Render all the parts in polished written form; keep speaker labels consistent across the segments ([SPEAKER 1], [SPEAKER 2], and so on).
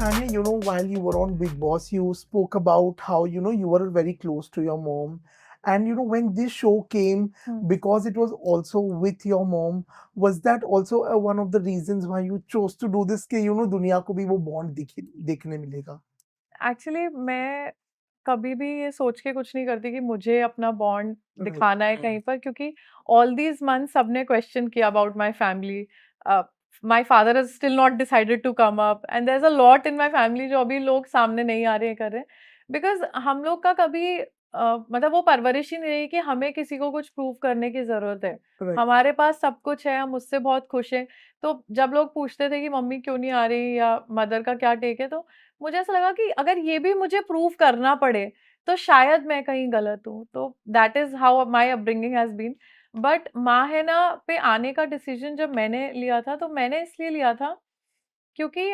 [SPEAKER 1] Tanya, while you were on Big Boss, you spoke about how, you were very close to your mom. And, when this show came, because it was also with your mom, was that also one of the reasons why you chose to do this? कि, दुनिया को भी वो bond देखने मिलेगा.
[SPEAKER 2] Actually मैं कभी भी ये सोच के कुछ नहीं करती कि मुझे अपना बॉन्ड दिखाना है कहीं पर, क्योंकि ऑल दीज मंथ सबने क्वेश्चन किया about my family. My father has still not decided to come up and there is a lot in my family जो अभी लोग सामने नहीं आ रहे हैं कर रहे हैं, बिकॉज हम लोग का कभी मतलब वो परवरिश ही नहीं रही कि हमें किसी को कुछ प्रूव करने की जरूरत है.
[SPEAKER 1] Right.
[SPEAKER 2] हमारे पास सब कुछ है, हम उससे बहुत खुश हैं. तो जब लोग पूछते थे कि मम्मी क्यों नहीं आ रही या मदर का क्या टेक है, तो मुझे ऐसा लगा कि अगर ये भी मुझे प्रूव करना पड़े तो शायद मैं कहीं गलत हूँ. तो that is how my upbringing has been. But माहिना पे आने का डिसीजन जब मैंने लिया था, तो मैंने इसलिए लिया था क्योंकि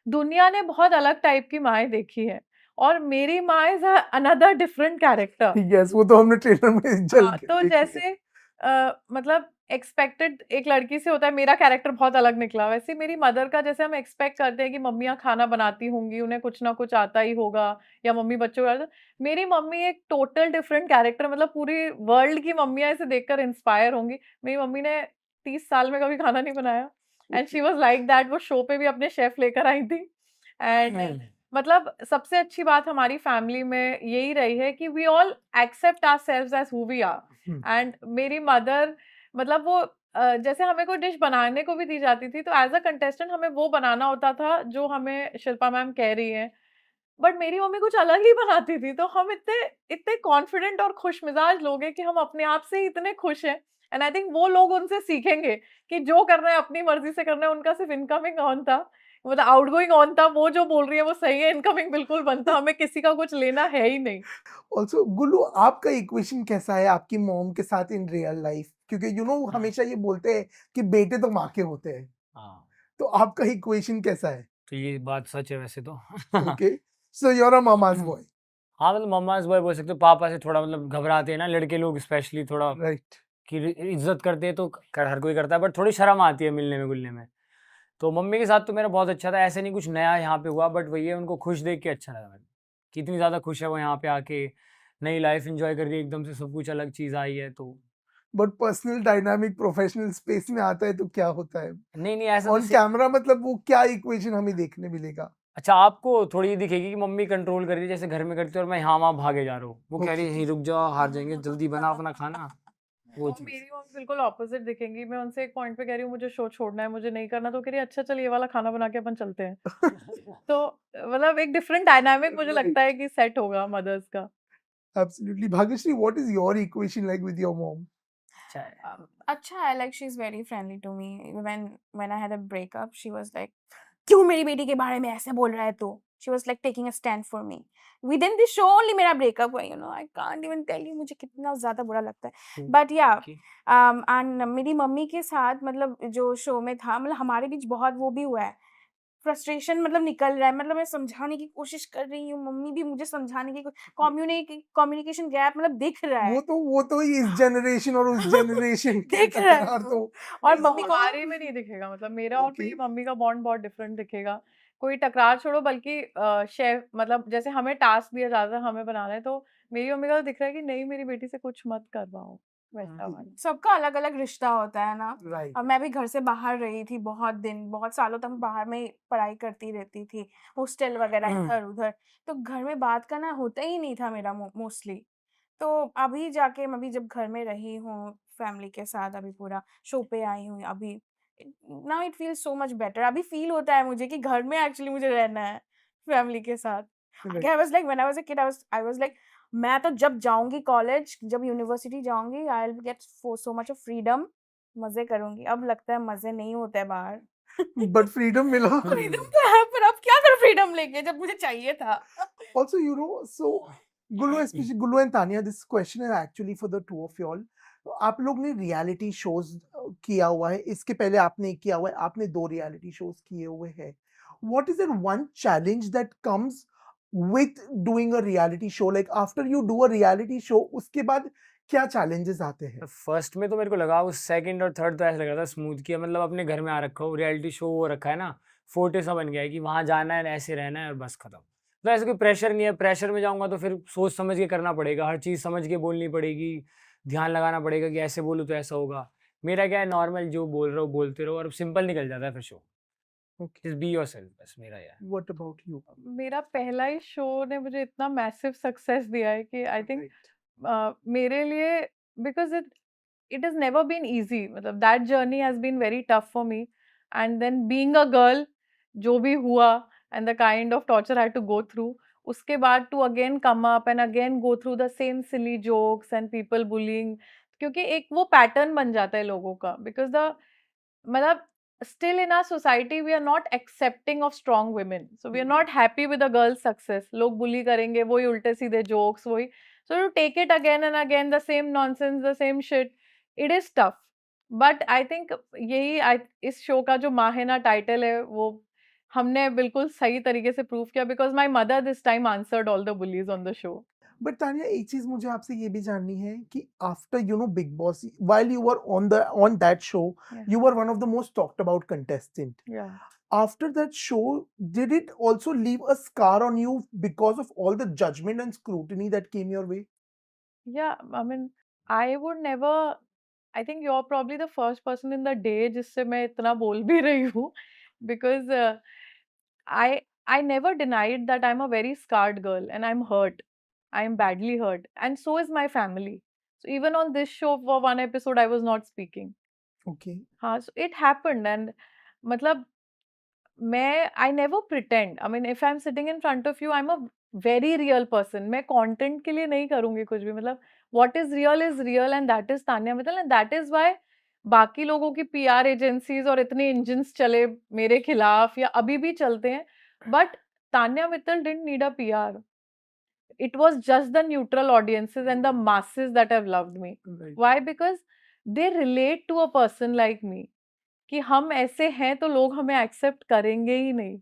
[SPEAKER 2] दुनिया ने बहुत अलग टाइप की माएँ देखी है और मेरी माँ is another different character.
[SPEAKER 1] Yes, वो तो हमने ट्रेलर में जल
[SPEAKER 2] हाँ,
[SPEAKER 1] के
[SPEAKER 2] तो
[SPEAKER 1] देखी है.
[SPEAKER 2] जैसे मतलब एक्सपेक्टेड एक लड़की से होता है, मेरा कैरेक्टर बहुत अलग निकला. वैसे मेरी मदर का जैसे हम एक्सपेक्ट करते हैं कि मम्मियाँ खाना बनाती होंगी, उन्हें कुछ ना कुछ आता ही होगा, या मम्मी बच्चों को. मेरी मम्मी एक टोटल डिफरेंट कैरेक्टर, मतलब पूरी वर्ल्ड की मम्मियाँ इसे देखकर इंस्पायर होंगी. मेरी मम्मी ने 30 साल में कभी खाना नहीं बनाया and she was like that. वो शो पे भी अपने शेफ लेकर आई थी. एंड मतलब सबसे अच्छी बात हमारी फैमिली में यही रही है कि we all accept ourselves as who we are. And मेरी मदर मतलब वो जैसे हमें कोई डिश बनाने को भी दी जाती थी, तो एज अ कंटेस्टेंट हमें वो बनाना होता था जो हमें शिल्पा मैम कह रही है. बट मेरी मम्मी कुछ अलग ही बनाती थी. तो हम इतने इतने कॉन्फिडेंट और खुश मिजाज लोग हैं कि हम अपने आप से ही इतने खुश हैं. एंड आई थिंक वो लोग उनसे सीखेंगे कि जो करना है अपनी मर्जी से करना है. उनका सिर्फ इनकमिंग ऑन था, मतलब आउटगोइंग ऑन था. वो जो बोल रही है वो सही है, इनकमिंग बिल्कुल बनता. हमें किसी का कुछ लेना है ही नहीं.
[SPEAKER 1] ऑल्सो गुल्लू, आपका इक्वेशन कैसा है आपकी मॉम के साथ इन रियल लाइफ? क्योंकि हमेशा ये बोलते हैं कि बेटे तो माँ के होते हैं.
[SPEAKER 3] हाँ,
[SPEAKER 1] तो आपका इक्वेशन कैसा है?
[SPEAKER 3] तो ये बात सच है वैसे तो.
[SPEAKER 1] Okay, so you are a mama's boy.
[SPEAKER 3] हाँ, मतलब मम्माज़ बॉय बोल सकते हो. पापा से थोड़ा मतलब घबराते हैं ना लड़के लोग, स्पेशली थोड़ा
[SPEAKER 1] राइट.
[SPEAKER 3] कि इज्जत करते हैं तो हर कोई करता है, बट थोड़ी शर्म आती है मिलने में गुलने में. तो मम्मी के साथ तो मेरा बहुत अच्छा था. ऐसे नहीं कुछ नया यहाँ पे हुआ, बट वही है, उनको खुश देख के अच्छा लगा मेरे को कि इतनी ज़्यादा खुश है वो यहाँ पे आके, नई लाइफ एंजॉय कर रही है, एकदम से सब कुछ अलग चीज़ आई है. तो
[SPEAKER 1] but personal dynamic professional space में आता है तो क्या होता है
[SPEAKER 3] नहीं नहीं ऐसा तो
[SPEAKER 1] ऑन कैमरा? मतलब वो क्या इक्वेशन हमें देखने मिलेगा?
[SPEAKER 3] अच्छा, आपको थोड़ी ये दिखेगी कि मम्मी कंट्रोल कर रही है जैसे घर में करती है और मैं यहाँ वहाँ भागे जा रहा हूँ. वो कह रही है यहीं रुक जाओ, हार जाएंगे, जल्दी बना अपना खाना. वो
[SPEAKER 2] और
[SPEAKER 3] चीज़.
[SPEAKER 2] मेरी मम्मी बिल्कुल ऑपोजिट दिखेंगी. मैं उनसे एक पॉइंट पे कह रही हूँ मुझे शो छोड़ना है, मुझे नहीं करना, तो कह रही है अच्छा चल ये वाला खाना बना के अपन चलते हैं. तो मतलब एक डिफरेंट डायनामिक मुझे लगता है कि सेट होगा मदर्स का.
[SPEAKER 1] Absolutely. Bhagyashree, what is your equation like with your mom?
[SPEAKER 3] अच्छा है.
[SPEAKER 4] अच्छा है, like she's very friendly to me. When I had a breakup, she was like, क्यों मेरी बेटी के बारे में ऐसे बोल रहा है तू? She was like taking a stand for me. Within this show only मेरा breakup हुआ, I can't even tell you मुझे कितना ज़्यादा बुरा लगता है. But yeah,
[SPEAKER 3] Okay.
[SPEAKER 4] and मेरी मम्मी के साथ मतलब जो शो में था, मतलब हमारे बीच बहुत वो भी हुआ है. फ्रस्ट्रेशन मतलब निकल रहा है, मतलब मैं समझाने की कोशिश कर रही हूँ, मम्मी भी मुझे समझाने की कम्युनिकेशन गैप मतलब दिख रहा है.
[SPEAKER 1] वो तो इस जनरेशन और उस जनरेशन के
[SPEAKER 4] दिख रहा है.
[SPEAKER 1] टकरार तो
[SPEAKER 4] और
[SPEAKER 2] नहीं,
[SPEAKER 4] मम्मी को
[SPEAKER 2] हमारे में नहीं दिखेगा. मतलब मेरा और
[SPEAKER 1] Okay.
[SPEAKER 2] मेरी मम्मी का बॉन्ड बहुत डिफरेंट दिखेगा. कोई टकरार छोड़ो, बल्कि शेफ मतलब जैसे हमें टास्क दिया जाता है हमें बनाना है, तो मेरी मम्मी का तो दिख रहा है कि नहीं मेरी बेटी से कुछ मत करवाओ, वैसा वाला.
[SPEAKER 4] सबका अलग-अलग रिश्ता होता है ना.
[SPEAKER 1] राइट.
[SPEAKER 4] और मैं भी घर से बाहर रही थी बहुत दिन, बहुत सालों तक बाहर में पढ़ाई करती रहती थी, हॉस्टल वगैरह इधर-उधर. तो घर में बात करना होता ही नहीं था मेरा मोस्टली. तो अभी जाके मैं भी जब घर में रही हूँ फैमिली के साथ, अभी पूरा शो पे आई हूँ, अभी now it feels so much better. अभी फील होता है मुझे कि घर में एक्चुअली मुझे रहना है फैमिली के साथ.
[SPEAKER 1] Right.
[SPEAKER 4] I was like when I was a kid, I was like मैं तो जब जाऊंगी कॉलेज, जब यूनिवर्सिटी जाऊंगी, I will get so much of freedom, मजे करूंगी. अब लगता है मजे नहीं होते हैं बाहर.
[SPEAKER 1] बट फ्रीडम मिला.
[SPEAKER 4] फ्रीडम तो है, पर अब क्या करूं फ्रीडम लेके जब मुझे चाहिए था.
[SPEAKER 1] Also, so Gulu, especially Gulu and Tanya, this question is actually for the two of you all. तो आप लोग ने रियलिटी शोज किया हुआ है, इसके पहले आपने एक किया हुआ है, आपने 2 रियलिटी शोज किए हुए हैं. What is that one challenge that comes with doing a reality show? Like after you do a reality show, उसके बाद क्या challenges आते हैं?
[SPEAKER 3] फर्स्ट में तो मेरे को लगा, उस सेकंड और थर्ड तो ऐसा लग रहा था स्मूथ किया, मतलब अपने घर में आ रखा हो, रियलिटी शो हो रखा है ना, फोर्टे सा बन गया है कि वहाँ जाना है, ऐसे रहना है और बस खत्म। तो ऐसे कोई प्रेशर नहीं है, प्रेशर में जाऊँगा तो फिर सोच समझ के करना पड़ेगा, हर चीज़ समझ के बोलनी पड़ेगी, ध्यान लगाना पड़ेगा कि ऐसे बोलूँ तो ऐसा होगा। मेरा क्या है नॉर्मल जो बोल रहे हो बोलते रहो और सिंपल निकल जाता है फिर show.
[SPEAKER 1] Okay,
[SPEAKER 3] just be yourself बस मेरा ये है।
[SPEAKER 1] What about you?
[SPEAKER 2] मेरा पहला ही शो ने मुझे इतना मैसिव सक्सेस दिया है कि आई थिंक
[SPEAKER 1] राइट,
[SPEAKER 2] मेरे लिए because it has never been easy, मतलब that journey has been very tough for me, and then being a girl जो भी हुआ and the kind of torture I had to go through, उसके बाद to again come up and again go through the same silly jokes and people bullying, क्योंकि एक वो pattern बन जाता है लोगों का, because the मतलब still in our society we are not accepting of strong women, so we are not happy with a girl's success, लोग bully करेंगे, वही उल्टे सीधे jokes, वही, so to take it again and again the same nonsense, the same shit, it is tough. But I think यही इस show का जो माहिना टाइटल है वो हमने बिल्कुल सही तरीके से प्रूव किया, because my mother this time answered all the bullies on the show.
[SPEAKER 1] But Tania एक चीज मुझे आपसे ये भी जाननी है कि after big boss while you were on that show
[SPEAKER 2] Yeah.
[SPEAKER 1] You were one of the most talked about contestant
[SPEAKER 2] Yeah.
[SPEAKER 1] after that show did it also leave a scar on you because of all the judgment and scrutiny that came your way?
[SPEAKER 2] Yeah, I mean, I would never. I think you're probably the first person in the day जिससे मैं इतना बोल भी रही हूँ, because I never denied that I'm a very scarred girl and I'm hurt. I am badly hurt, and so is my family. So even on this show for one episode, I was not speaking.
[SPEAKER 1] Okay.
[SPEAKER 2] हाँ, so it happened, and मतलब I never pretend. I mean, if I'm sitting in front of you, I'm a very real person. मैं content के लिए नहीं करूँगी कुछ भी, मतलब what is real and that is Tanya Mittal, and that is why बाकी लोगों की PR एजेंसीज और इतने इंजन्स चले मेरे खिलाफ या अभी भी चलते हैं, but Tanya Mittal didn't need a PR. It was just the neutral audiences and the masses that have loved me.
[SPEAKER 1] Right.
[SPEAKER 2] Why? Because they relate to a person like me. कि हम ऐसे हैं तो लोग हमें एक्सेप्ट करेंगे ही नहीं,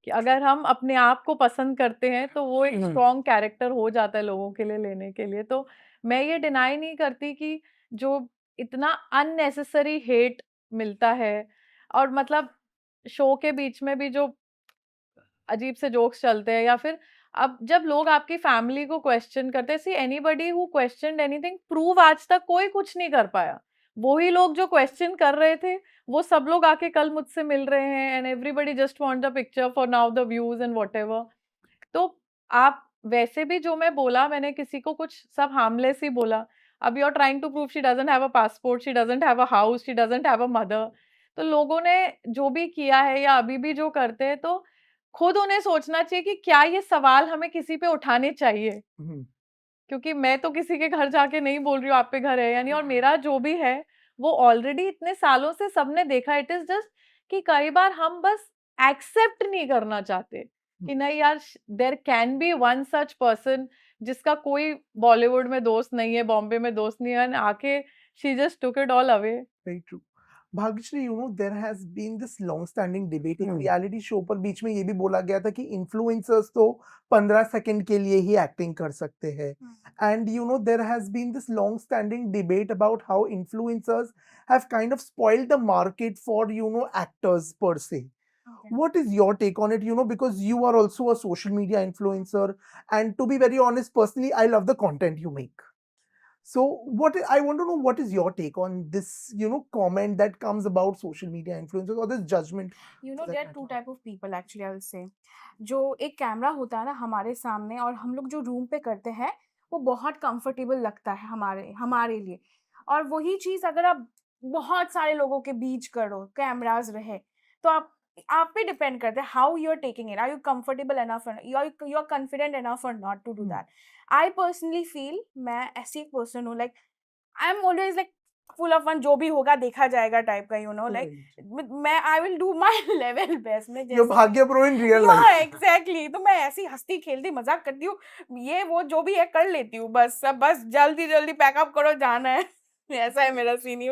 [SPEAKER 2] कि अगर हम अपने आप को पसंद करते हैं तो वो एक स्ट्रॉन्ग कैरेक्टर हो जाता है लोगों के लिए लेने के लिए। तो मैं ये डिनाई नहीं करती कि जो इतना अननेसेसरी हेट मिलता है, और मतलब शो के बीच में भी जो अजीब से जोक्स चलते हैं, या फिर अब जब लोग आपकी फैमिली को क्वेश्चन करते हैं, see anybody who questioned anything prove आज तक कोई कुछ नहीं कर पाया। वही लोग जो क्वेश्चन कर रहे थे वो सब लोग आके कल मुझसे मिल रहे हैं, and everybody just want the picture for now the views and whatever. तो आप वैसे भी जो मैं बोला, मैंने किसी को कुछ सब हार्मलेस ही बोला। अब you are trying to prove she doesn't have a passport, she doesn't have a house, she doesn't have a mother. तो लोगों ने जो भी किया है या अभी भी जो करते हैं, तो खुद उन्हें सोचना चाहिए कि क्या ये सवाल हमें किसी पे उठाने चाहिए,
[SPEAKER 1] Mhm.
[SPEAKER 2] क्योंकि मैं तो किसी के घर जाके नहीं बोल रही हूँ आप पे घर है या नहीं, और मेरा जो भी है वो ऑलरेडी इतने सालों से सबने देखा। इट इज जस्ट कि कई बार हम बस एक्सेप्ट नहीं करना चाहते कि नहीं यार, there can be one such person जिसका कोई बॉलीवुड में दोस्त नहीं है, बॉम्बे में दोस्त नहीं है, and आके she just took it all away.
[SPEAKER 1] Very true. Bhagyashree, there has been this long-standing debate एक रियलिटी शो पर बीच में ये भी बोला गया था कि इन्फ्लुएंसर्स तो 15 सेकंड के लिए ही एक्टिंग कर सकते हैं, and there has been this long-standing debate about how influencers have kind of spoiled the market for actors per se.
[SPEAKER 4] Okay.
[SPEAKER 1] What is your take on it? Because you are also a social media influencer, and to be very honest, personally, I love the content you make. So I want to know, what is your take on this, comment that comes about social media influencers or this judgment? for that
[SPEAKER 4] there are two
[SPEAKER 1] matter?
[SPEAKER 4] type of people actually, I will say. जो एक camera होता है ना हमारे सामने, और हम लोग जो रूम पे करते हैं वो बहुत कंफर्टेबल लगता है हमारे लिए, और वही चीज अगर आप बहुत सारे लोगों के बीच करो, कैमरास रहे, तो आप पे डिपेंड करता है how you are taking it. Are you comfortable enough, you are confident enough और not to do that. I personally feel, मैं ऐसी एक पर्सन हूँ, like I am always like full of fun, जो भी होगा देखा जाएगा टाइप का, लाइक
[SPEAKER 1] Right.
[SPEAKER 4] मैं I will do my level best में,
[SPEAKER 1] You're Bhagya Pro in real life.
[SPEAKER 4] Exactly. तो मैं ऐसी हंसती खेलती मजाक करती हूँ, ये वो जो भी है कर लेती हूँ, बस जल्दी जल्दी पैकअप करो, जाना है। ऐसा है मेरा सीन,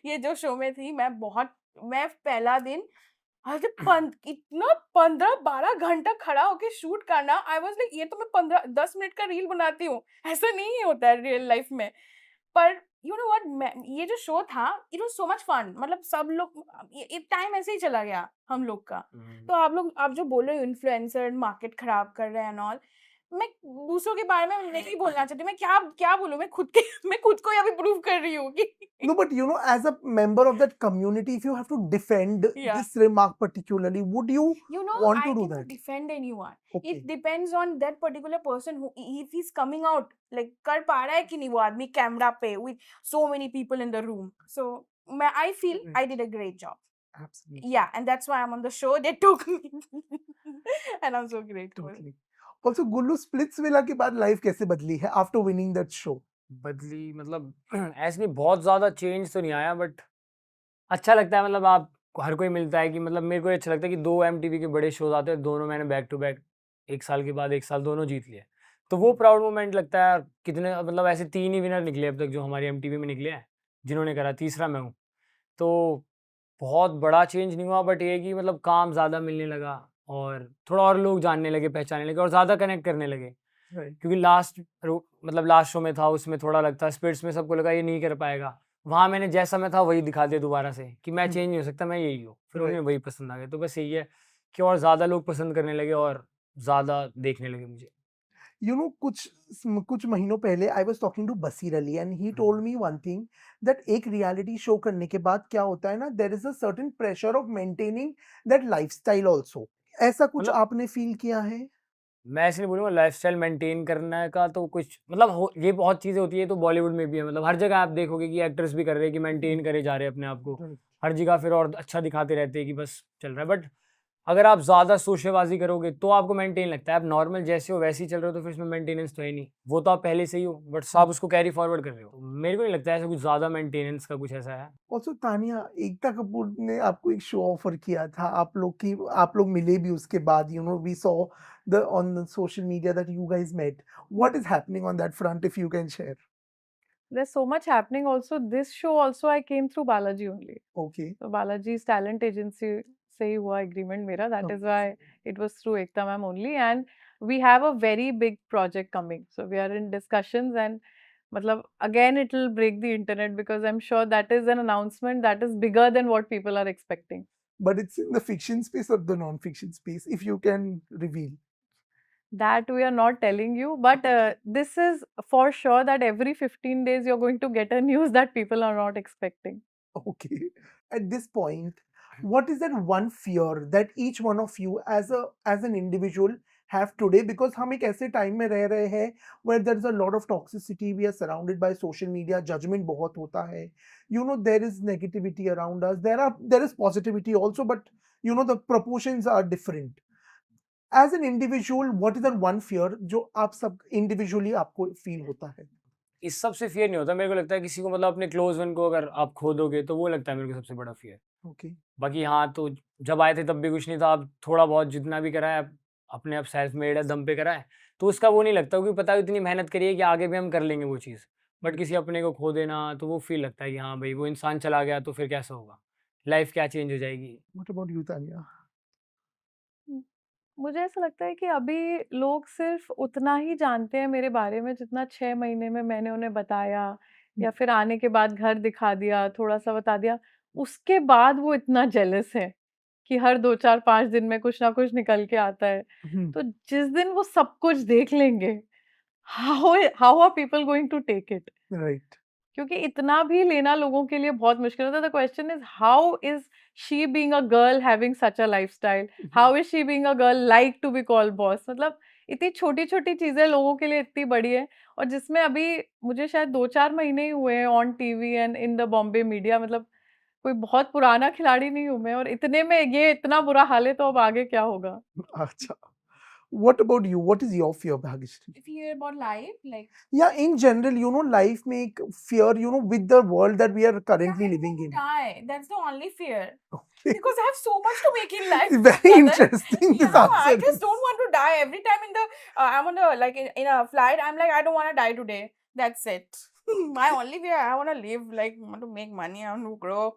[SPEAKER 4] ये जो शो में थी, मैं पहला दिन अरे इतना 15-12 घंटा खड़ा होके शूट करना, आई वाज लाइक ये तो मैं 10 मिनट का रील बनाती हूँ, ऐसा नहीं होता है रियल लाइफ में। पर यू नो व्हाट, ये जो शो था it was so much fun, मतलब सब लोग एक टाइम ऐसे ही चला गया हम लोग का। तो आप जो बोल रहे हो इन्फ्लुएंसर मार्केट खराब कर रहे हैं एंड ऑल, मैं दूसरों के बारे में नहीं बोलना चाहती, मैं क्या क्या बोलूं, मैं खुद को ही अभी प्रूव कर रही हूँ कि
[SPEAKER 1] No, but you know, as a member of that community, if you have to defend
[SPEAKER 4] Yeah.
[SPEAKER 1] this remark particularly, would you
[SPEAKER 4] you know
[SPEAKER 1] want
[SPEAKER 4] I
[SPEAKER 1] to do
[SPEAKER 4] cannot
[SPEAKER 1] that?
[SPEAKER 4] defend anyone.
[SPEAKER 1] Okay.
[SPEAKER 4] It depends on that particular person who, if he's coming out, like कर पा रहा है कि नहीं वो आदमी camera पे with so many people in the room. So I feel I did a great job.
[SPEAKER 1] Absolutely.
[SPEAKER 4] Yeah, and that's why I'm on the show. They took me and I'm so grateful.
[SPEAKER 1] Totally. Also, Gullu splits villa के बाद life कैसे बदली है after winning that show?
[SPEAKER 3] बदली मतलब ऐसे नहीं, बहुत ज़्यादा चेंज तो नहीं आया, बट अच्छा लगता है। मतलब आप हर कोई मिलता है कि मतलब मेरे को ये अच्छा लगता है कि 2 एमटीवी के बड़े शोज़ आते हैं, दोनों मैंने बैक टू बैक 1 साल के बाद 1 साल दोनों जीत लिए। तो वो प्राउड मोमेंट लगता है। कितने मतलब ऐसे 3 ही विनर निकले अब तक जो हमारी एमटीवी में निकले हैं, जिन्होंने करा, तीसरा मैं हूँ। तो बहुत बड़ा चेंज नहीं हुआ, बट ये है कि मतलब काम ज़्यादा मिलने लगा और थोड़ा और लोग जानने लगे, पहचानने लगे और ज़्यादा कनेक्ट करने लगे।
[SPEAKER 1] Right.
[SPEAKER 3] क्योंकि मतलब लास्ट शो में था, उसमें थोड़ा लगता स्पिरिट्स में सबको लगा ये नहीं कर पाएगा। वहाँ मैंने जैसा मैं था वही दिखा दिया दोबारा से कि मैं चेंज नहीं हो सकता, मैं यही हूँ। फिर उन्हें वही पसंद आ गया। तो बस यही है कि और ज़्यादा लोग पसंद करने लगे और ज़्यादा देखने लगे मुझे।
[SPEAKER 1] You know, कुछ महीनों पहले I was talking to Basir Ali and he told me one thing that एक रियलिटी शो करने के बाद क्या होता है ना, there is a certain pressure of maintaining that lifestyle also. ऐसा कुछ
[SPEAKER 3] मतलब
[SPEAKER 1] आपने फील किया है?
[SPEAKER 3] मैं ऐसे नहीं बोलूँगा लाइफ़स्टाइल मेंटेन करने का तो कुछ मतलब हो, ये बहुत चीज़ें होती है, तो बॉलीवुड में भी है। मतलब हर जगह आप देखोगे कि एक्टर्स भी कर रहे हैं कि मेंटेन करे जा रहे हैं अपने आप को।
[SPEAKER 1] Right.
[SPEAKER 3] हर जगह फिर और अच्छा दिखाते रहते हैं कि बस चल रहा है। बट अगर आप ज़्यादा शोशेबाज़ी करोगे तो आपको मेंटेन लगता है। आप नॉर्मल जैसे हो वैसे ही चल रहे हो तो फिर इसमें मेंटेनेंस तो है ही नहीं। वो तो आप पहले से ही हो, बट आप उसको कैरी फॉरवर्ड कर रहे हो। तो मेरे को नहीं लगता है ऐसा कुछ ज़्यादा मेंटेनेंस का कुछ ऐसा है।
[SPEAKER 1] ऑल्सो तानिया, एकता कपूर ने आपको एक शो ऑफर किया था, आप लोग मिले भी उसके बाद, you know we saw the on social media that you guys met. What is happening on that front if you can share?
[SPEAKER 2] There's so much happening also. This show also I came through Balaji only.
[SPEAKER 1] Okay.
[SPEAKER 2] So Balaji's talent agency से ही हुआ agreement मेरा. That is why it was through Ekta ma'am only. And we have a very big project coming. So we are in discussions and मतलब again it will break the internet because I'm sure that is an announcement that is bigger than what people are expecting.
[SPEAKER 1] But it's in the fiction space or the non-fiction space, if you can reveal.
[SPEAKER 2] That we are not telling you, but this is for sure that every 15 days you're going to get a news that people are not expecting.
[SPEAKER 1] Okay. At this point, what is that one fear that each one of you as an individual have today? Because हम एक ऐसे time में रह रहे हैं where there is a lot of toxicity, we are surrounded by social media, judgment बहुत होता है, you know, there is negativity around us, there is positivity also, but you know the proportions are different. As an individual, what is that one fear जो आप सब individually आपको feel होता है?
[SPEAKER 3] इस सब से फ़ियर नहीं होता मेरे को लगता है किसी को, मतलब अपने क्लोज़ वन को अगर आप खो दोगे तो वो लगता है मेरे को सबसे बड़ा फ़ियर।
[SPEAKER 1] Okay.
[SPEAKER 3] बाकी हाँ, तो जब आए थे तब भी कुछ नहीं था। अब थोड़ा बहुत जितना भी करा है अपने आप सेल्फ मेड है, दम पे करा है, तो उसका वो नहीं लगता क्योंकि पता है इतनी मेहनत करी है कि आगे भी हम कर लेंगे वो चीज़। बट किसी अपने को खो देना तो वो फ़ील लगता है कि हाँ भाई वो इंसान चला गया तो फिर कैसा होगा? लाइफ़ क्या चेंज हो जाएगी?
[SPEAKER 1] What about you, Tanya?
[SPEAKER 2] मुझे ऐसा लगता है कि अभी लोग सिर्फ उतना ही जानते हैं मेरे बारे में जितना 6 महीने में मैंने उन्हें बताया या फिर आने के बाद घर दिखा दिया, थोड़ा-सा बता दिया। उसके बाद वो इतना जेलस है कि हर 2, 4, 5 दिन में कुछ ना कुछ निकल के आता है। तो जिस दिन वो सब कुछ देख लेंगे, how are people going to take it?
[SPEAKER 1] Right.
[SPEAKER 2] क्योंकि इतना भी लेना लोगों के लिए बहुत मुश्किल होता है। The question is how is she being a girl having such a lifestyle, how is she being a girl like to be called boss. मतलब इतनी छोटी छोटी चीजें लोगों के लिए इतनी बड़ी है, और जिसमें अभी मुझे शायद 2-4 महीने ही हुए हैं on TV and in the Bombay media. मतलब कोई बहुत पुराना खिलाड़ी नहीं हूं मैं, और इतने में ये इतना बुरा हाल है, तो अब आगे क्या होगा?
[SPEAKER 1] Acha. What about you? What is your fear, Bhagyashree?
[SPEAKER 4] If you hear about life, like
[SPEAKER 1] Yeah, in general, you know, life make fear, you know, with the world that we are
[SPEAKER 4] I
[SPEAKER 1] currently
[SPEAKER 4] don't
[SPEAKER 1] living
[SPEAKER 4] want
[SPEAKER 1] in.
[SPEAKER 4] to die. That's the only fear.
[SPEAKER 1] Okay.
[SPEAKER 4] Because I have so much to make in life.
[SPEAKER 1] Very
[SPEAKER 4] Madan.
[SPEAKER 1] interesting
[SPEAKER 4] You
[SPEAKER 1] this
[SPEAKER 4] know, I
[SPEAKER 1] answer
[SPEAKER 4] just
[SPEAKER 1] is.
[SPEAKER 4] don't want to die. Every time in the I'm on the like in a flight, I'm like I don't want to die today. That's it. My only fear, I want to live. Like I want to make money. I want to grow.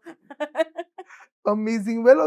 [SPEAKER 1] Amazing. Well, on